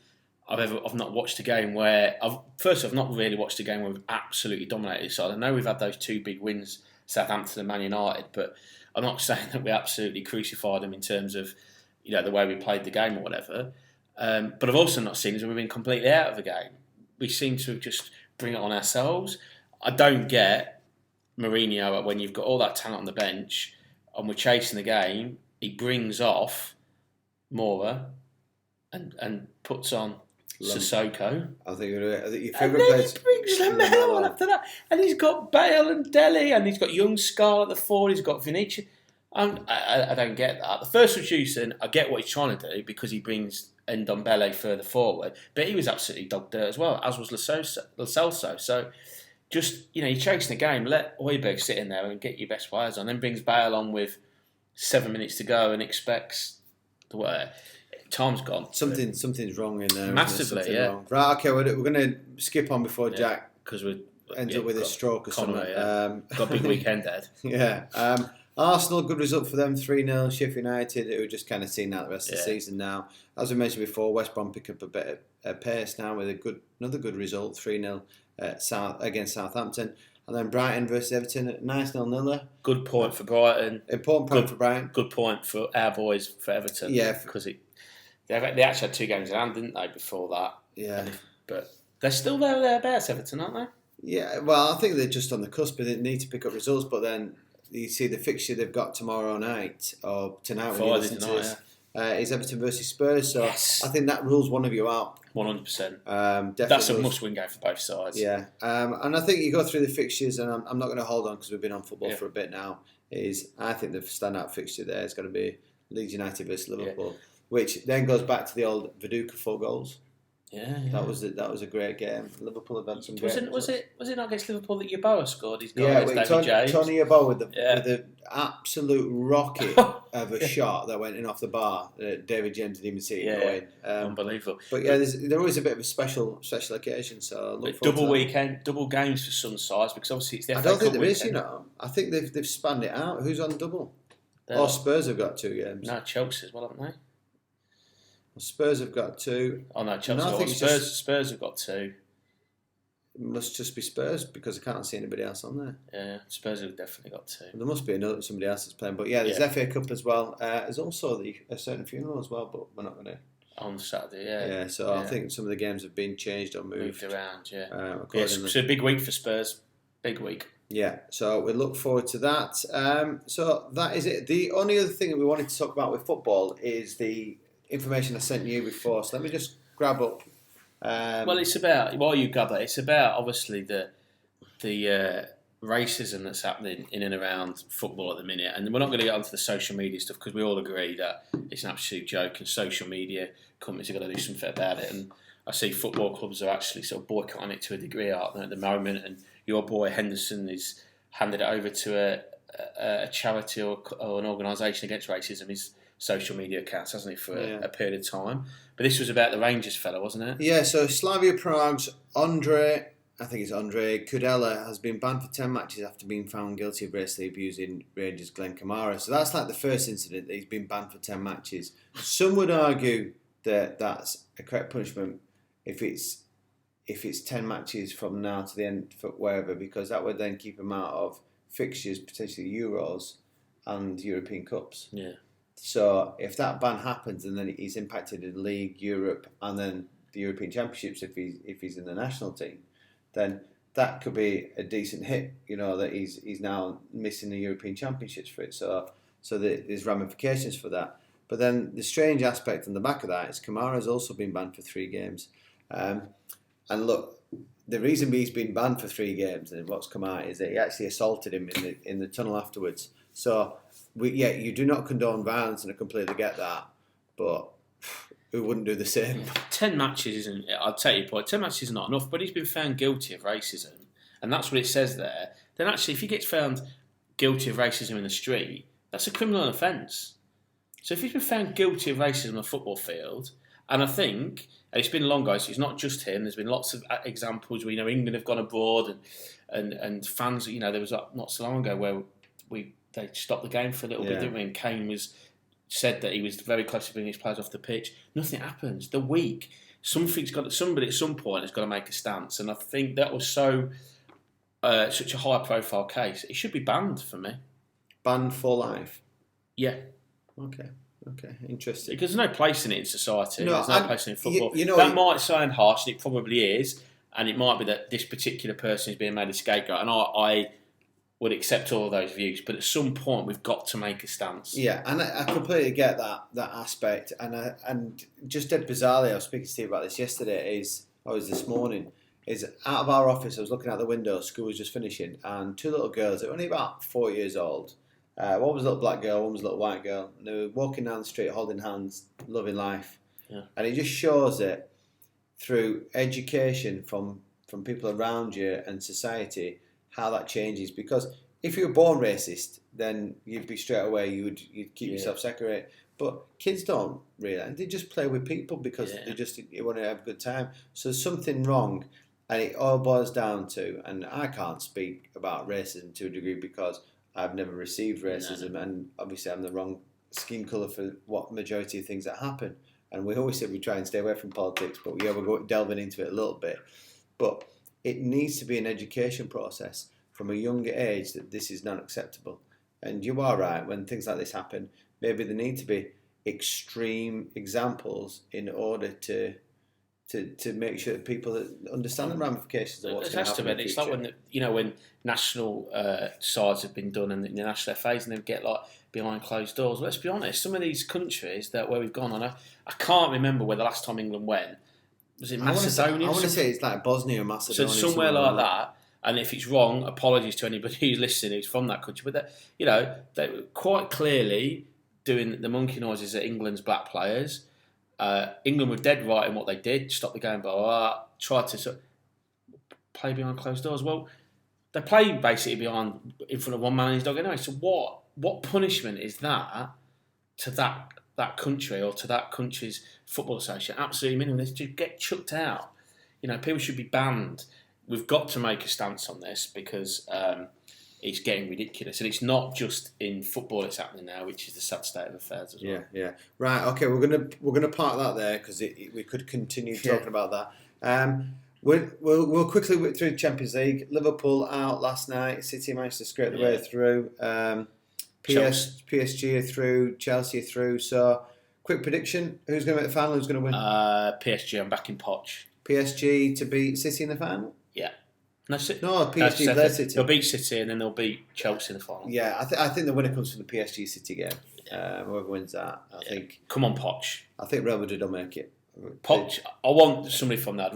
I've not watched a game where I've not really watched a game where we've absolutely dominated. So I know we've had those 2 big wins, Southampton and Man United, but I'm not saying that we absolutely crucified them in terms of the way we played the game or whatever. But I've also not seen as we've been completely out of the game. We seem to just bring it on ourselves. I don't get Mourinho when you've got all that talent on the bench and we're chasing the game. He brings off Mora and puts on Sissoko. I think your favourite player. He brings Lamela on after that, and he's got Bale and Dele, and he's got young Scarlett at the forward. He's got Vinicius. I don't get that. The first substitution, I get what he's trying to do because he brings Ndombele further forward, but he was absolutely dog dirt as well, as was Lo Celso. So just, you're chasing the game, let Højbjerg sit in there and get your best players on, then brings Bale on with 7 minutes to go and expects time's gone. Something's wrong in there. Massively, yeah. Wrong. Right, okay, we're going to skip on before Jack because we ends up with a stroke or something. Got a big weekend, Ed. Yeah. Arsenal, good result for them, 3-0. Sheffield United, who are just kind of seeing out the rest of the season now. As we mentioned before, West Brom pick up a bit of pace now with another good result, 3-0 against Southampton. And then Brighton versus Everton, nice 0-0. Good point for Brighton. Important point for Brighton. Good point for our boys for Everton. Yeah. Because they actually had 2 games in hand, didn't they, before that? Yeah. But they're still thereabouts, Everton, aren't they? Yeah, well, I think they're just on the cusp. They need to pick up results, but then you see the fixture they've got tomorrow night, or tonight when you listen to this, is Everton versus Spurs. So I think that rules one of you out. 100%. That's a must-win game for both sides. Yeah, and I think you go through the fixtures, and I'm not going to hold on because we've been on football for a bit now. I think the standout fixture there is going to be Leeds United versus Liverpool, which then goes back to the old Viduka 4 goals. Yeah. That was a great game. Liverpool have had some great. Was it not against Liverpool that Yeboah scored his goal? Tony Yeboah with the absolute rocket of a shot that went in off the bar. David James didn't even see it going. Unbelievable. But there's always a bit of a special occasion. So look double weekend, double games for some sides because obviously it's the FA Cup. I don't think there is. I think they've spanned it out. Who's on double? Spurs have got 2 games. No, Chelsea as well, haven't they? Spurs have got 2. Oh no, Chelsea. Spurs have got 2. It must just be Spurs because I can't see anybody else on there. Yeah, Spurs have definitely got 2. There must be somebody else that's playing. But there's FA Cup as well. There's also a certain funeral as well, but we're not going to. On Saturday, yeah. So I think some of the games have been changed or moved around. Yeah. It's a big week for Spurs. Big week. Yeah, so we look forward to that. So that is it. The only other thing that we wanted to talk about with football is the information I sent you before. So let me just grab up. Well, it's about while you grab it. It's about obviously the racism that's happening in and around football at the minute, and we're not going to get onto the social media stuff because we all agree that it's an absolute joke, and social media companies are going to do something about it. And I see football clubs are actually sort of boycotting it to a degree, aren't they, at the moment? And your boy Henderson is handed it over to a charity or an organisation against racism. His social media accounts, hasn't he, for a period of time? But this was about the Rangers fella, wasn't it? Yeah. So Slavia Prague's Andre Kudela has been banned for 10 matches after being found guilty of racially abusing Rangers Glenn Kamara. So that's like the first incident that he's been banned for 10 matches. Some would argue that that's a correct punishment if it's 10 matches from now to the end, for wherever, because that would then keep him out of fixtures, potentially Euros and European Cups. Yeah. So if that ban happens and then he's impacted in League, Europe, and then the European Championships if he's in the national team, then that could be a decent hit. That he's now missing the European Championships for it. So there's ramifications for that. But then the strange aspect on the back of that is Kamara's also been banned for 3 games. And look, the reason he's been banned for 3 games and what's come out is that he actually assaulted him in the tunnel afterwards. So, you do not condone violence, and I completely get that, but who wouldn't do the same? 10 matches isn't. I'll take your point. 10 matches is not enough, but he's been found guilty of racism, and that's what it says there. Then actually, if he gets found guilty of racism in the street, that's a criminal offence. So if he's been found guilty of racism on a football field, and I think. And it's been long, guys. So it's not just him. There's been lots of examples where England have gone abroad and fans. There was not so long ago where they stopped the game for a little bit, didn't we? And Kane said that he was very close to bringing his players off the pitch. Nothing happens. The week somebody at some point has got to make a stance, and I think that was such a high profile case. It should be banned for me. Banned for life. Yeah. Okay, interesting. Because there's no place in it in society. There's no place in football. That might sound harsh, and it probably is, and it might be that this particular person is being made a scapegoat, and I would accept all of those views. But at some point, we've got to make a stance. Yeah, and I completely get that aspect, and just dead bizarrely, I was speaking to Steve about this yesterday. This morning. Is out of our office. I was looking out the window. School was just finishing, and 2 little girls. They were only about 4 years old. One was a little black girl, one was a little white girl. And they were walking down the street holding hands, loving life. Yeah. And it just shows it through education from people around you and society how that changes. Because if you were born racist, then you'd be straight away, you'd keep yourself separate. But kids don't really. They just play with people because they want to have a good time. So there's something wrong. And it all boils down to, and I can't speak about racism to a degree because I've never received racism, and obviously I'm the wrong skin colour for what majority of things that happen. And we always say we try and stay away from politics, but we're delving into it a little bit. But it needs to be an education process from a younger age that this is not acceptable. And you are right, when things like this happen, maybe there need to be extreme examples in order to make sure that people understand the ramifications of what's going to happen in the It's future. like when national sides have been done and the national FAs and they get like behind closed doors. Let's be honest, some of these countries where we've gone on, I can't remember where the last time England went. Was it Macedonia? I want to say it's like Bosnia or Macedonia. So somewhere like that. And if it's wrong, apologies to anybody who's listening who's from that country. But they were quite clearly doing the monkey noises at England's black players. England were dead right in what they did. Stop the game, blah, blah, blah. Tried to play behind closed doors. Well, they play basically in front of one man and his dog anyway. So what punishment is that to that country or to that country's football association? Absolutely minimum. They just get chucked out. People should be banned. We've got to make a stance on this because it's getting ridiculous, and it's not just in football it's happening now, which is the sad state of affairs as well. Yeah. Right. Okay. We're gonna park that there because we could continue talking about that. We'll quickly whip through Champions League. Liverpool out last night. City managed to scrape the way through. PSG are through. Chelsea are through. So, quick prediction: who's going to make the final? Who's going to win? PSG. I'm back in Poch. PSG to beat City in the final. Yeah. No, PSG play City. They'll beat City and then they'll beat Chelsea in the final. Yeah, I think the winner comes from the PSG City game. Whoever wins that, I think. Come on, Poch. I think Real Madrid will make it. Poch. I want somebody from that.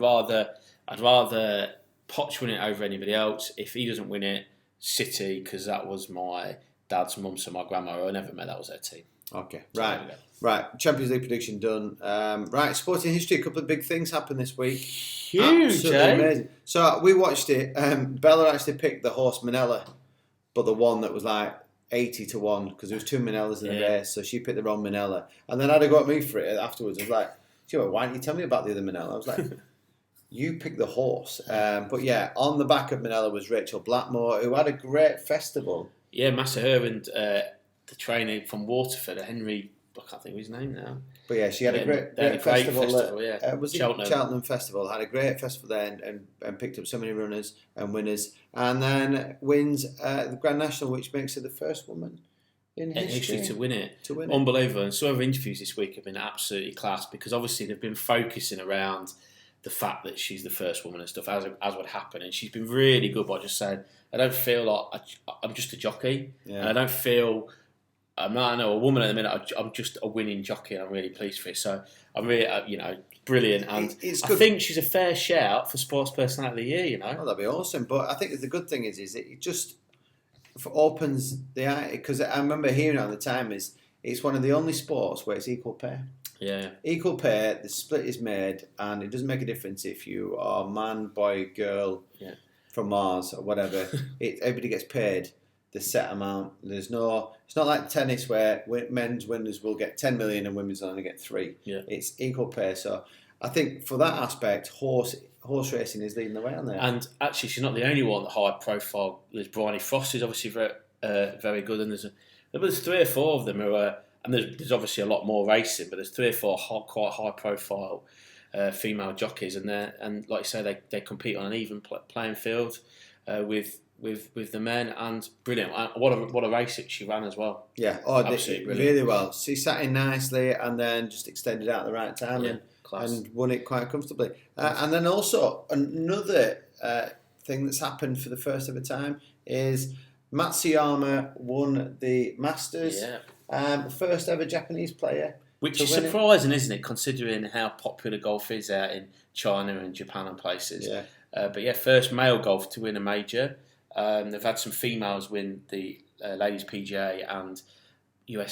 I'd rather Poch win it over anybody else. If he doesn't win it, City, because that was my dad's mum, so my grandma. I never met that was their team. Okay, right. Champions League prediction done. Right, sporting history. A couple of big things happened this week. Huge, amazing. So we watched it. Bella actually picked the horse Manella, but the one that was like 80-1 because there was two Manellas in the race. So she picked the wrong Manella, and then I had to go at me for it afterwards. I was like, why didn't you tell me about the other Manella? I was like, you picked the horse. But yeah, on the back of Manella was Rachel Blackmore, who had a great festival. Yeah, massive her and the trainer from Waterford, Henry. I can't think of his name now. But yeah, she had a great festival. Was it Cheltenham Festival? Had a great festival there and picked up so many runners and winners. And then wins the Grand National, which makes her the first woman in history to win it. Unbelievable. And some of her interviews this week have been absolutely class because obviously they've been focusing around the fact that she's the first woman and stuff, as would happen. And she's been really good by just saying, I don't feel like I'm just a jockey. Yeah. And I don't feel... I'm not a woman at the minute. I'm just a winning jockey, and I'm really pleased for it. So I'm really, brilliant. And I think she's a fair shout for Sports Personality of the Year. Oh, that'd be awesome. But I think the good thing is it just opens the eye because I remember hearing at the time it's one of the only sports where it's equal pay. Yeah. Equal pay. The split is made, and it doesn't make a difference if you are man, boy, girl, from Mars or whatever. Everybody gets paid the set amount. It's not like tennis where men's winners will get 10 million and women's only get 3. Yeah. It's equal pay. So I think for that aspect, horse racing is leading the way on there. And actually, she's not the only one high profile. There's Bryony Frost, who's obviously very good, and there's 3 or 4 of them who are, and there's obviously a lot more racing, but there's 3 or 4 quite high profile female jockeys, and like you say, they compete on an even playing field with the men, and brilliant. What a race she ran as well. Yeah, absolutely brilliant. Really well. She sat in nicely and then just extended out at the right time and won it quite comfortably. And then also another thing that's happened for the first ever time is Matsuyama won the Masters. Yeah. First ever Japanese player. Which is surprising, isn't it, considering how popular golf is out in China and Japan and places. Yeah. But first male golf to win a major. They've had some females win the Ladies PGA and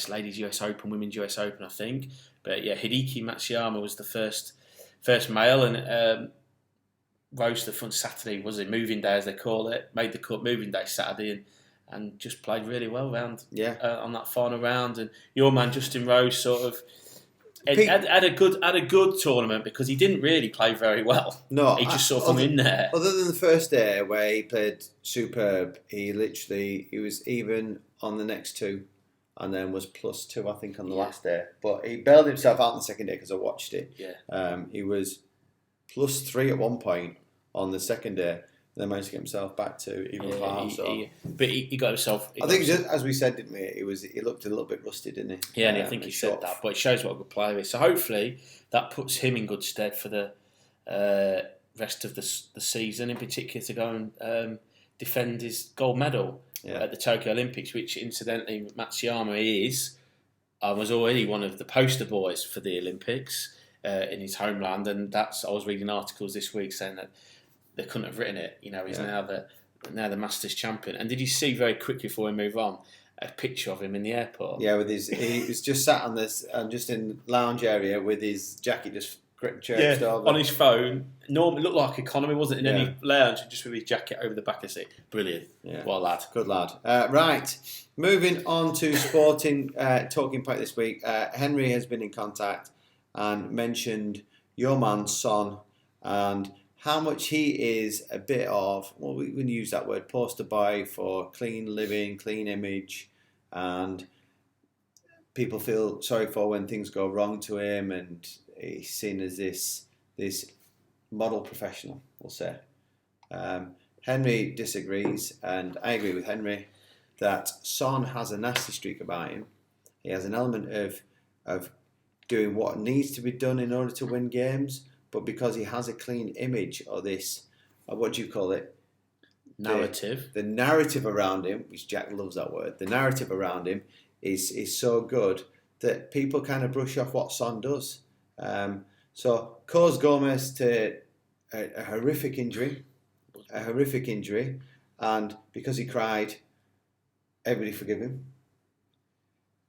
Ladies US Open, Women's US Open, I think. But yeah, Hideki Matsuyama was the first male, and rose to the front Saturday, was it moving day as they call it, made the cut moving day Saturday, and just played really well round on that final round. And your man Justin Rose sort of had a good tournament because he didn't really play very well. No, he just sort of hung in there. Other than the first day where he played superb, he was even on the next two, and then was +2 I think on the last day. But he bailed himself out on the second day because I watched it. Yeah. He was +3 at one point on the second day. Then managed to get himself back to even par. But he got himself. I think, just, as we said, didn't we? He looked a little bit rusty, didn't he? Yeah, and I think he said that. But it shows what a good player he is. So hopefully that puts him in good stead for the rest of the season, in particular to go and defend his gold medal at the Tokyo Olympics, which incidentally Matsuyama was already one of the poster boys for the Olympics in his homeland, and I was reading articles this week saying that they couldn't have written it. He's now the Masters champion. And did you see very quickly before we move on a picture of him in the airport? Yeah, he was just sat on this, just in lounge area with his jacket just draped over. On his phone. Normally looked like economy, wasn't in any lounge, just with his jacket over the back of the seat. Brilliant. Yeah. Well, lad. Good lad. Right, moving on to sporting talking point this week. Henry has been in contact and mentioned your man Son and how much he is a bit of, well, we can use that word, poster boy for clean living, clean image, and people feel sorry for when things go wrong to him, and he's seen as this model professional, we'll say. Henry disagrees, and I agree with Henry that Son has a nasty streak about him. He has an element of doing what needs to be done in order to win games, but because he has a clean image, or this, what do you call it? Narrative. The narrative around him, which Jack loves that word, the narrative around him is so good that people kind of brush off what Son does. So caused Gomez to a horrific injury, and because he cried, everybody forgive him.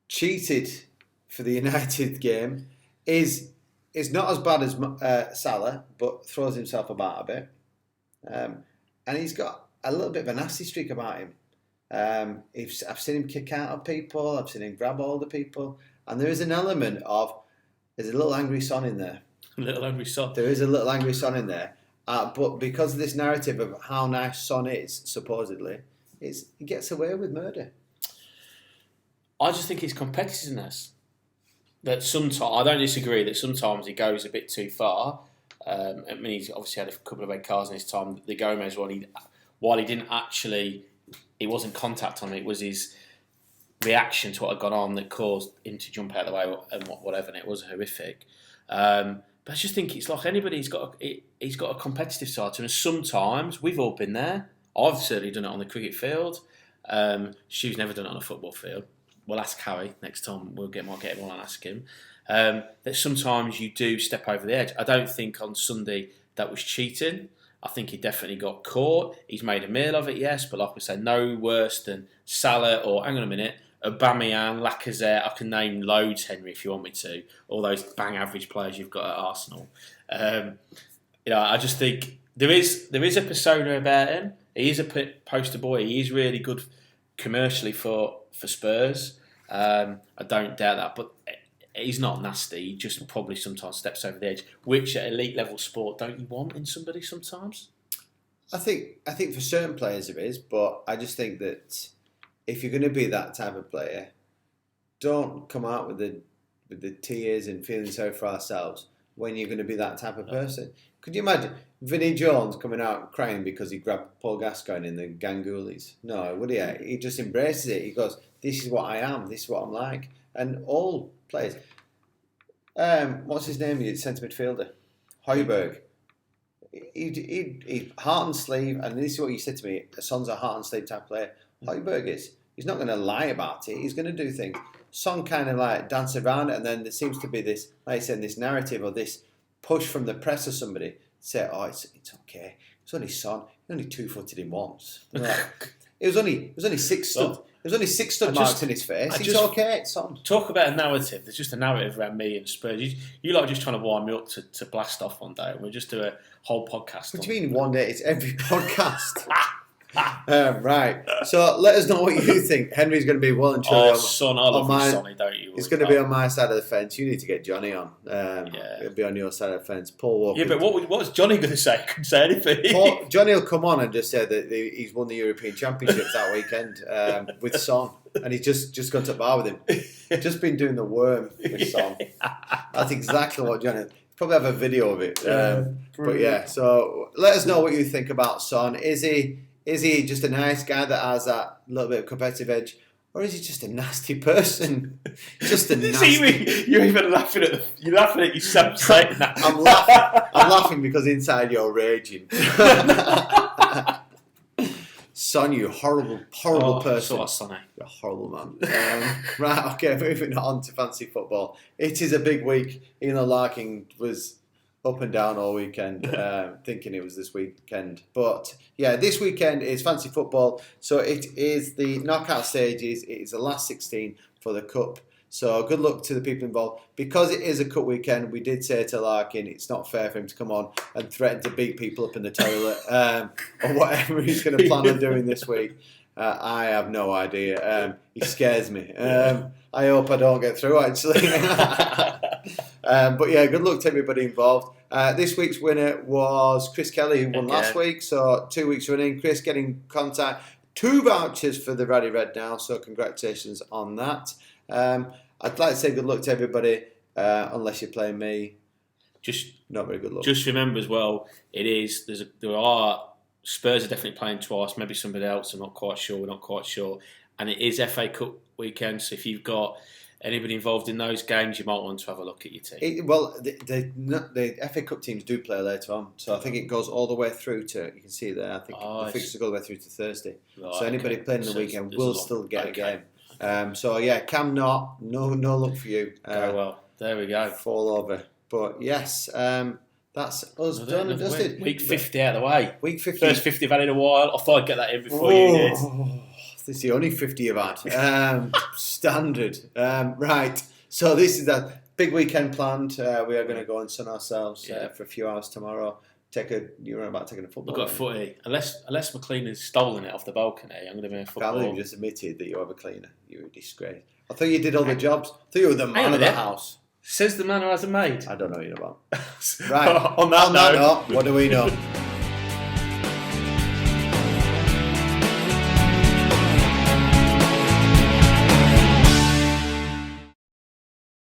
Cheated for the United game, is not as bad as Salah, but throws himself about a bit. And he's got a little bit of a nasty streak about him. I've seen him kick out of people, I've seen him grab hold of people, and there is an element of, there's a little angry Son in there. Little angry Son. There is a little angry Son in there. But because of this narrative of how nice Son is, supposedly, he gets away with murder. I just think it's competitiveness. That sometimes, I don't disagree that sometimes he goes a bit too far. I mean, he's obviously had a couple of red cards in his time. The Gomez one, while he didn't actually, he wasn't contact on it, it was his reaction to what had gone on that caused him to jump out of the way and whatever, and it was horrific. But I just think it's like anybody, he's got a competitive side to him. And sometimes, we've all been there. I've certainly done it on the cricket field. Stu's never done it on a football field. We'll ask Harry next time. Might get him on and ask him. That sometimes you do step over the edge. I don't think on Sunday that was cheating. I think he definitely got caught. He's made a meal of it, yes, but like we say, no worse than Salah or, hang on a minute, Aubameyang, Lacazette. I can name loads, Henry, if you want me to. All those bang average players you've got at Arsenal. I just think there is a persona about him. He is a poster boy. He is really good commercially for Spurs. I don't doubt that, but he's not nasty. He just probably sometimes steps over the edge, which at elite level sport don't you want in somebody sometimes? I think for certain players there is, but I just think that if you're going to be that type of player, don't come out with the tears and feeling sorry for ourselves when you're going to be that type of person. Could you imagine Vinnie Jones coming out crying because he grabbed Paul Gascoigne in the Gangulis? No, would he? He just embraces it. He goes, "This is what I am. This is what I'm like." And all players. What's his name? The centre midfielder, Højbjerg. He heart and sleeve, and this is what you said to me. Son's a heart and sleeve type player. Højbjerg is. He's not going to lie about it. He's going to do things. Son kind of like dance around it, and then there seems to be this, like I said, this narrative or this push from the press or somebody to say, "Oh, it's okay. It's only Son. He only 2-footed him once." Like, it was only 6 stone. There's only 6 stood just in his face. It's okay, it's on. Talk about a narrative. There's just a narrative around me and Spurs. You lot are just trying to wind me up to blast off one day, and we'll just do a whole podcast. What do you mean one day? It's every podcast. Right. So let us know what you think. Henry's going to be well and truly on Son, I love you, Sonny, don't you? He's going to be on my side of the fence. You need to get Johnny on. He'll be on your side of the fence. Paul Walker. Yeah, but what's Johnny going to say? He couldn't say anything. Johnny will come on and just say that he's won the European Championships that weekend with Son. And he's just gone to bar with him. Just been doing the worm with Son. That's exactly what Johnny... Probably have a video of it. But yeah, so let us know what you think about Son. Is he just a nice guy that has that little bit of competitive edge, or is he just a nasty person? Just a nasty. You're even laughing at yourself saying that. I'm laughing because inside you're raging. Son, you horrible person. Sonny. You're a horrible man. Right, okay, moving on to fancy football. It is a big week. Ian Larkin was up and down all weekend, thinking it was this weekend. But yeah, this weekend is fancy football. So it is the knockout stages. It is the last 16 for the cup. So good luck to the people involved. Because it is a cup weekend, we did say to Larkin it's not fair for him to come on and threaten to beat people up in the toilet or whatever he's going to plan on doing this week. I have no idea. He scares me. I hope I don't get through, actually. But yeah, good luck to everybody involved. This week's winner was Chris Kelly, who won last week. So 2 weeks running. Chris getting contact. 2 vouchers for the Raddy Red now. So congratulations on that. I'd like to say good luck to everybody, unless you're playing me. Just not very good luck. Just remember as well, there are Spurs are definitely playing twice. Maybe somebody else. I'm not quite sure. We're not quite sure. And it is FA Cup weekend. So if you've got anybody involved in those games, you might want to have a look at your team. The FA Cup teams do play later on, so I think it goes all the way through to. You can see there. I think the fixtures go all the way through to Thursday. Right, so anybody playing in the weekend will still get a game. So yeah, Cam, no luck for you. Well, there we go. Fall over. But yes, that's us done and dusted. Week 50 out of the way. Week 50. First 50 I've had in a while. I thought I'd get that in before you did. This is the only 50 you've had. Standard. Right. So this is that big weekend planned. We are going to go and sun ourselves for a few hours tomorrow. You were about taking a football. We've got a footy. Unless McLean has stolen it off the balcony, I'm going to be a football. I can't believe you just admitted that you have a cleaner. You're a disgrace. I thought you did all the jobs. I thought you were the man of the house. Says the man who has a maid. I don't know you about. Right. On that note, what do we know?